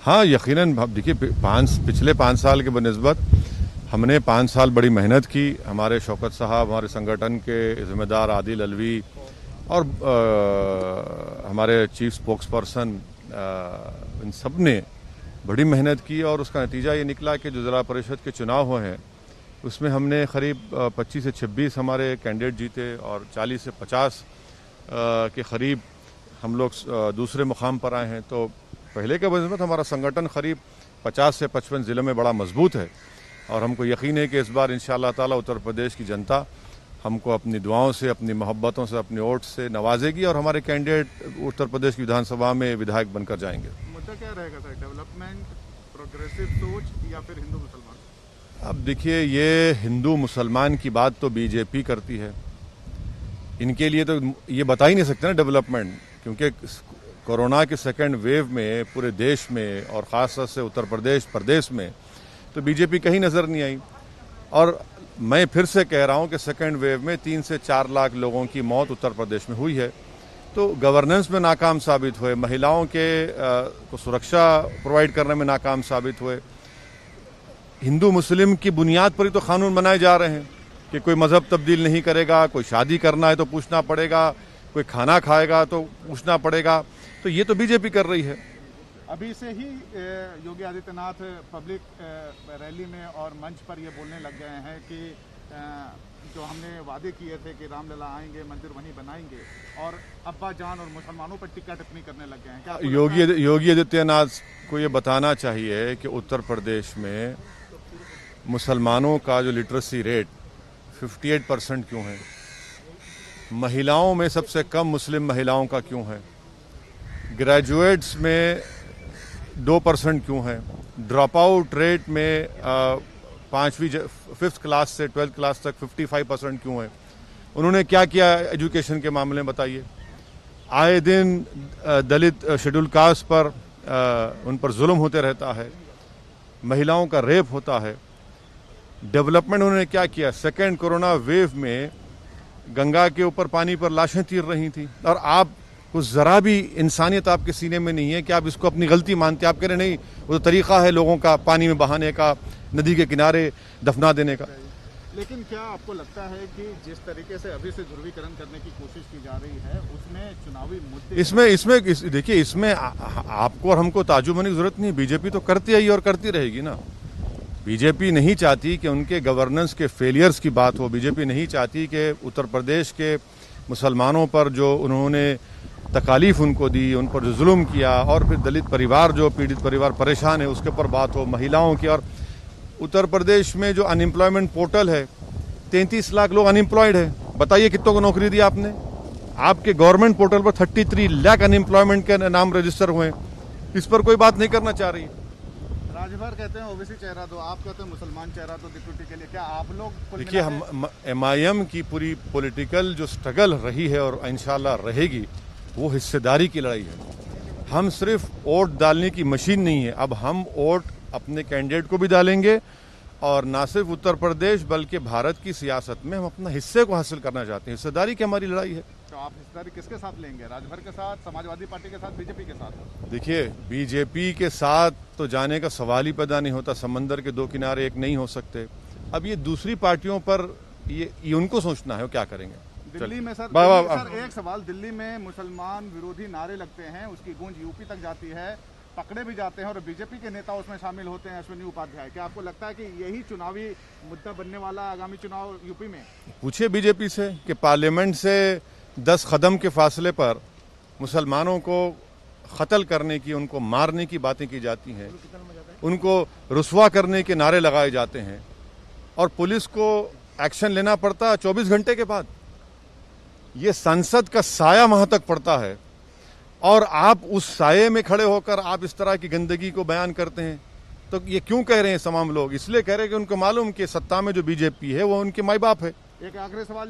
हाँ, यकीनन। देखिए, पिछले 5 साल के बनिस्बत हमने 5 साल बड़ी मेहनत की। हमारे शौकत साहब, हमारे संगठन के जिम्मेदार आदिल अलवी और हमारे चीफ स्पोक्स पर्सन, इन सब ने बड़ी मेहनत की और उसका नतीजा ये निकला कि जो ज़िला परिषद के चुनाव हुए हैं उसमें हमने करीब 25 से 26 हमारे कैंडिडेट जीते और 40 से 50 के करीब हम लोग दूसरे मुकाम पर आए हैं। तो पहले के बनिस्बत हमारा संगठन करीब 50 से 55 ज़िलों में बड़ा मजबूत है और हमको यकीन है कि इस बार इंशाअल्लाह ताला उत्तर प्रदेश की जनता हमको अपनी दुआओं से, अपनी मोहब्बतों से, अपनी वोट से नवाजेगी और हमारे कैंडिडेट उत्तर प्रदेश की विधानसभा में विधायक बनकर जाएंगे। मुद्दा क्या रहेगा सर? डेवलपमेंट, प्रोग्रेसिव सोच या फिर हिंदू मुसलमान? अब देखिए, ये हिंदू मुसलमान की बात तो बीजेपी करती है। इनके लिए तो ये बता ही नहीं सकते ना डेवलपमेंट, क्योंकि कोरोना के सेकेंड वेव में पूरे देश में और ख़ासतौर से उत्तर प्रदेश में तो बीजेपी कहीं नज़र नहीं आई। और मैं फिर से कह रहा हूँ कि सेकेंड वेव में 3 से 4 लाख लोगों की मौत उत्तर प्रदेश में हुई है। तो गवर्नेंस में नाकाम साबित हुए, महिलाओं के को सुरक्षा प्रोवाइड करने में नाकाम साबित हुए। हिंदू मुस्लिम की बुनियाद पर ही तो कानून बनाए जा रहे हैं कि कोई मज़हब तब्दील नहीं करेगा, कोई शादी करना है तो पूछना पड़ेगा, कोई खाना खाएगा तो पूछना पड़ेगा। तो ये तो बीजेपी कर रही है। अभी से ही योगी आदित्यनाथ पब्लिक रैली में और मंच पर ये बोलने लग गए हैं कि जो हमने वादे किए थे कि रामलला आएंगे, मंदिर वहीं बनाएंगे, और अब्बा जान और मुसलमानों पर टिक्का टिप्पणी करने लग गए हैं। क्या योगी आदित्यनाथ को ये बताना चाहिए कि उत्तर प्रदेश में मुसलमानों का जो लिटरेसी रेट 58% क्यों है, महिलाओं में सबसे कम मुस्लिम महिलाओं का क्यों है, ग्रेजुएट्स में 2% क्यों है, ड्रॉप आउट रेट में 5th क्लास से 12th क्लास तक 55% क्यों है। उन्होंने क्या किया एजुकेशन के मामले में बताइए। आए दिन दलित शेड्यूल कास्ट पर उन पर जुल्म होते रहता है, महिलाओं का रेप होता है। डेवलपमेंट उन्होंने क्या किया? सेकेंड कोरोना वेव में गंगा के ऊपर पानी पर लाशें तीर रही थी और आप कुछ ज़रा भी इंसानियत आपके सीने में नहीं है कि आप इसको अपनी गलती मानते हैं। आप कह रहे नहीं, वो तो तरीक़ा है लोगों का पानी में बहाने का, नदी के किनारे दफना देने का। लेकिन क्या आपको लगता है कि जिस तरीके से अभी से ध्रुवीकरण करने की कोशिश की जा रही है उसमें चुनावी मुद्दे देखिए, इसमें आपको और हमको ताज्जुब होने की जरूरत नहीं। बीजेपी तो करती आई और करती रहेगी ना। बीजेपी नहीं चाहती कि उनके गवर्नेंस के फेलियर्स की बात हो। बीजेपी नहीं चाहती कि उत्तर प्रदेश के मुसलमानों पर जो उन्होंने तकालीफ उनको दी, उन पर जो जुल्म किया, और फिर दलित परिवार, जो पीड़ित परिवार परेशान है, उसके ऊपर बात हो, महिलाओं की। और उत्तर प्रदेश में जो अनएम्प्लॉयमेंट पोर्टल है, 33 लाख लोग अनएम्प्लॉयड है। बताइए कितनों को नौकरी दी आपने? आपके गवर्नमेंट पोर्टल पर 33 लाख अनएम्प्लॉयमेंट के नाम रजिस्टर हुए। इस पर कोई बात नहीं करना चाह रही। राजभर कहते हैं ओबीसी चेहरा दो, आप कहते हैं मुसलमान चेहरा दो डिप्यूटी के लिए। क्या आप लोग देखिए, हम MIM की पूरी पॉलिटिकल जो स्ट्रगल रही है और इंशाल्लाह रहेगी, वो हिस्सेदारी की लड़ाई है। हम सिर्फ वोट डालने की मशीन नहीं है। अब हम वोट अपने कैंडिडेट को भी डालेंगे और ना सिर्फ उत्तर प्रदेश बल्कि भारत की सियासत में हम अपना हिस्से को हासिल करना चाहते हैं। हिस्सेदारी की हमारी लड़ाई है। तो आप हिस्सेदारी किसके साथ लेंगे? राजभर के साथ, समाजवादी पार्टी के साथ, बीजेपी के साथ? देखिए, बीजेपी के साथ तो जाने का सवाल ही पैदा नहीं होता। समंदर के 2 किनारे एक नहीं हो सकते। अब ये दूसरी पार्टियों पर ये उनको सोचना है वो क्या करेंगे। दिल्ली में सर एक सवाल, दिल्ली में मुसलमान विरोधी नारे लगते हैं, उसकी गूंज यूपी तक जाती है, पकड़े भी जाते हैं और बीजेपी के नेता उसमें शामिल होते हैं, अश्विनी उपाध्याय। क्या आपको लगता है कि यही चुनावी मुद्दा बनने वाला आगामी चुनाव यूपी में? पूछिए बीजेपी से कि पार्लियामेंट से 10 कदम के फासले पर मुसलमानों को कत्ल करने की, उनको मारने की बातें की जाती हैं, उनको रुस्वा करने के नारे लगाए जाते हैं और पुलिस को एक्शन लेना पड़ता 24 घंटे के बाद। ये संसद का साया वहां तक पड़ता है और आप उस साये में खड़े होकर आप इस तरह की गंदगी को बयान करते हैं। तो ये क्यों कह रहे हैं तमाम लोग? इसलिए कह रहे हैं कि उनको मालूम कि सत्ता में जो बीजेपी है वो उनके माई बाप है। एक आखिरी सवाल,